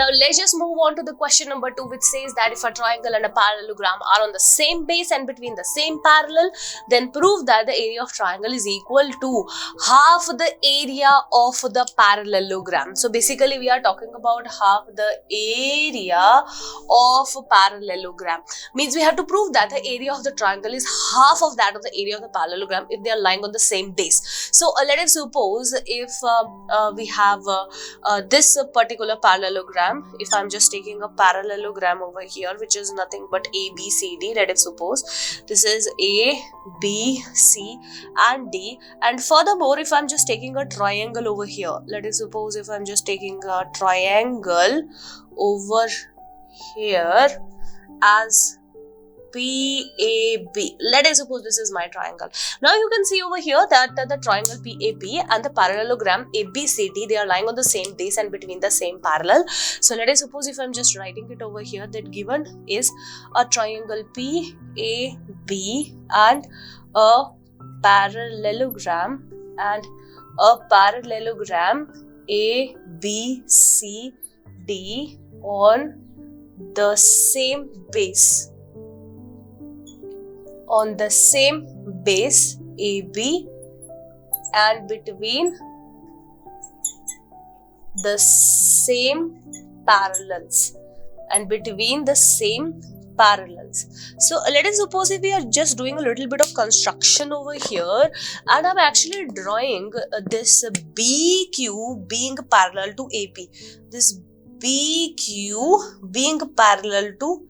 Now let's just move on to the question number 2, which says that if a triangle and a parallelogram are on the same base and between the same parallel, then prove that the area of triangle is equal to half the area of the parallelogram. So basically we are talking about half the area of parallelogram. Means we have to prove that the area of the triangle is half of that of the area of the parallelogram if they are lying on the same base. So let us suppose if we have this particular parallelogram. If I'm just taking a parallelogram over here, which is nothing but A, B, C, D, let us suppose this is A, B, C and D. And furthermore, if I'm just taking a triangle over here, let us suppose if I'm just taking a triangle over here as PAB. Let us suppose this is my triangle. Now you can see over here that the triangle PAB and the parallelogram ABCD, they are lying on the same base and between the same parallel. So let us suppose if I'm just writing it over here, that given is a triangle PAB and a parallelogram ABCD on the same base. On the same base AB and between the same parallels So let us suppose if we are just doing a little bit of construction over here, and I'm actually drawing this BQ being parallel to AP. This BQ being parallel to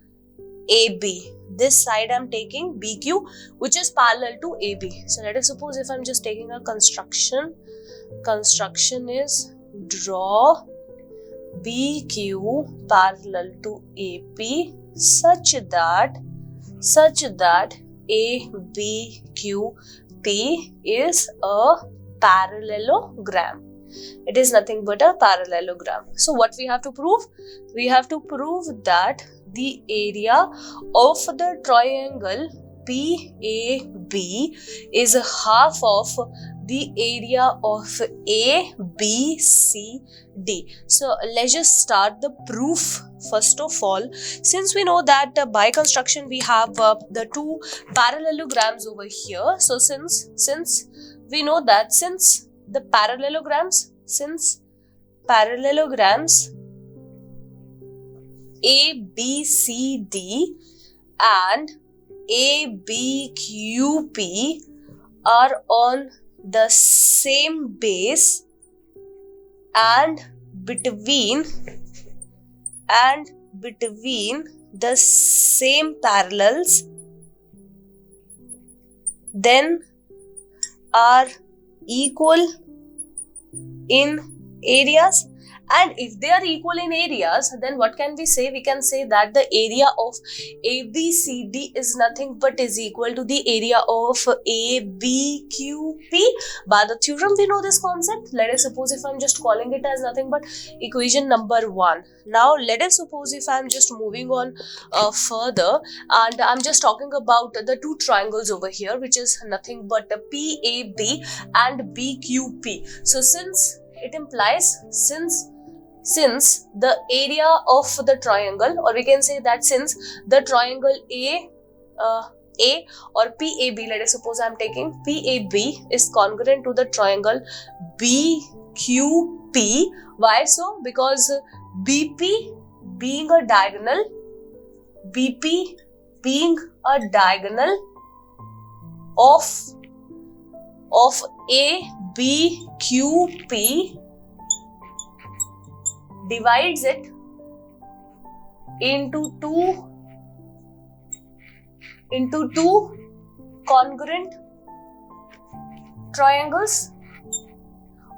AB. This side I'm taking BQ, which is parallel to AB. So let us suppose if I'm just taking a construction is draw BQ parallel to AP such that ABQP is a parallelogram. It is nothing but a parallelogram. So what we have to prove? We have to prove that the area of the triangle PAB is half of the area of ABCD. So let's just start the proof. First of all, since we know that by construction we have the two parallelograms over here. So since we know that since parallelograms ABCD and ABQP are on the same base and between the same parallels, then are equal in areas. And if they are equal in areas, then what can we say? We can say that the area of ABCD is nothing but is equal to the area of ABQP. By the theorem, we know this concept. Let us suppose if I'm just calling it as nothing but equation number 1. Now, let us suppose if I'm just moving on further, and I'm just talking about the two triangles over here, which is nothing but PAB and BQP. So, since it implies since the area of the triangle, or we can say that since the triangle A or PAB, let us suppose I'm taking PAB is congruent to the triangle BQP. Why so? Because BP being a diagonal of ABQP divides it into two congruent triangles,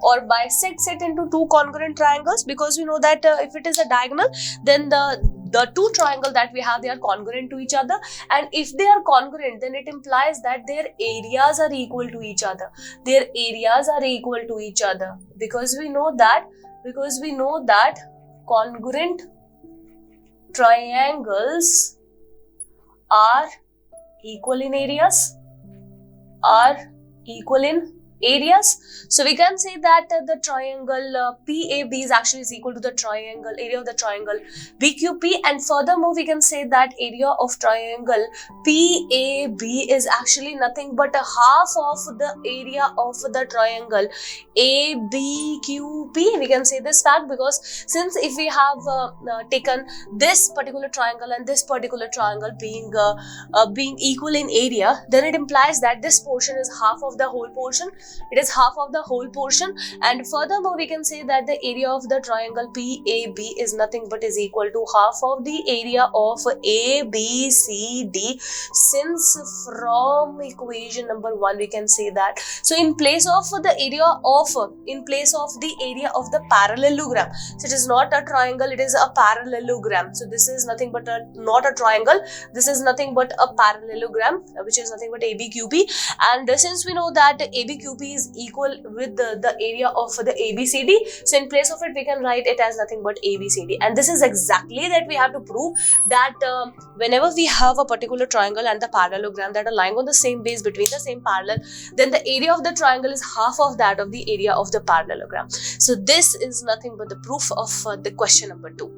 or bisects it into two congruent triangles, because we know that if it is a diagonal, then the two triangles that we have, they are congruent to each other, and if they are congruent, then it implies that their areas are equal to each other. Because we know that congruent triangles are equal in areas. areas. So we can say that the triangle PAB is actually equal to the triangle area of the triangle BQP, and furthermore we can say that area of triangle PAB is actually nothing but a half of the area of the triangle ABQP. We can say this fact because since if we have taken this particular triangle and this particular triangle being equal in area, then it implies that this portion is half of the whole portion. It is half of the whole portion, and furthermore we can say that the area of the triangle PAB is nothing but is equal to half of the area of ABCD, since from equation number 1 we can say that. So in place of the area of the parallelogram, so it is not a triangle, it is a parallelogram. So this is nothing but not a triangle, this is nothing but a parallelogram, which is nothing but ABQP. And since we know that ABQP is equal with the area of the ABCD, so in place of it we can write it as nothing but ABCD. And this is exactly that we have to prove that whenever we have a particular triangle and the parallelogram that are lying on the same base between the same parallel, then the area of the triangle is half of that of the area of the parallelogram. So this is nothing but the proof of the question number 2.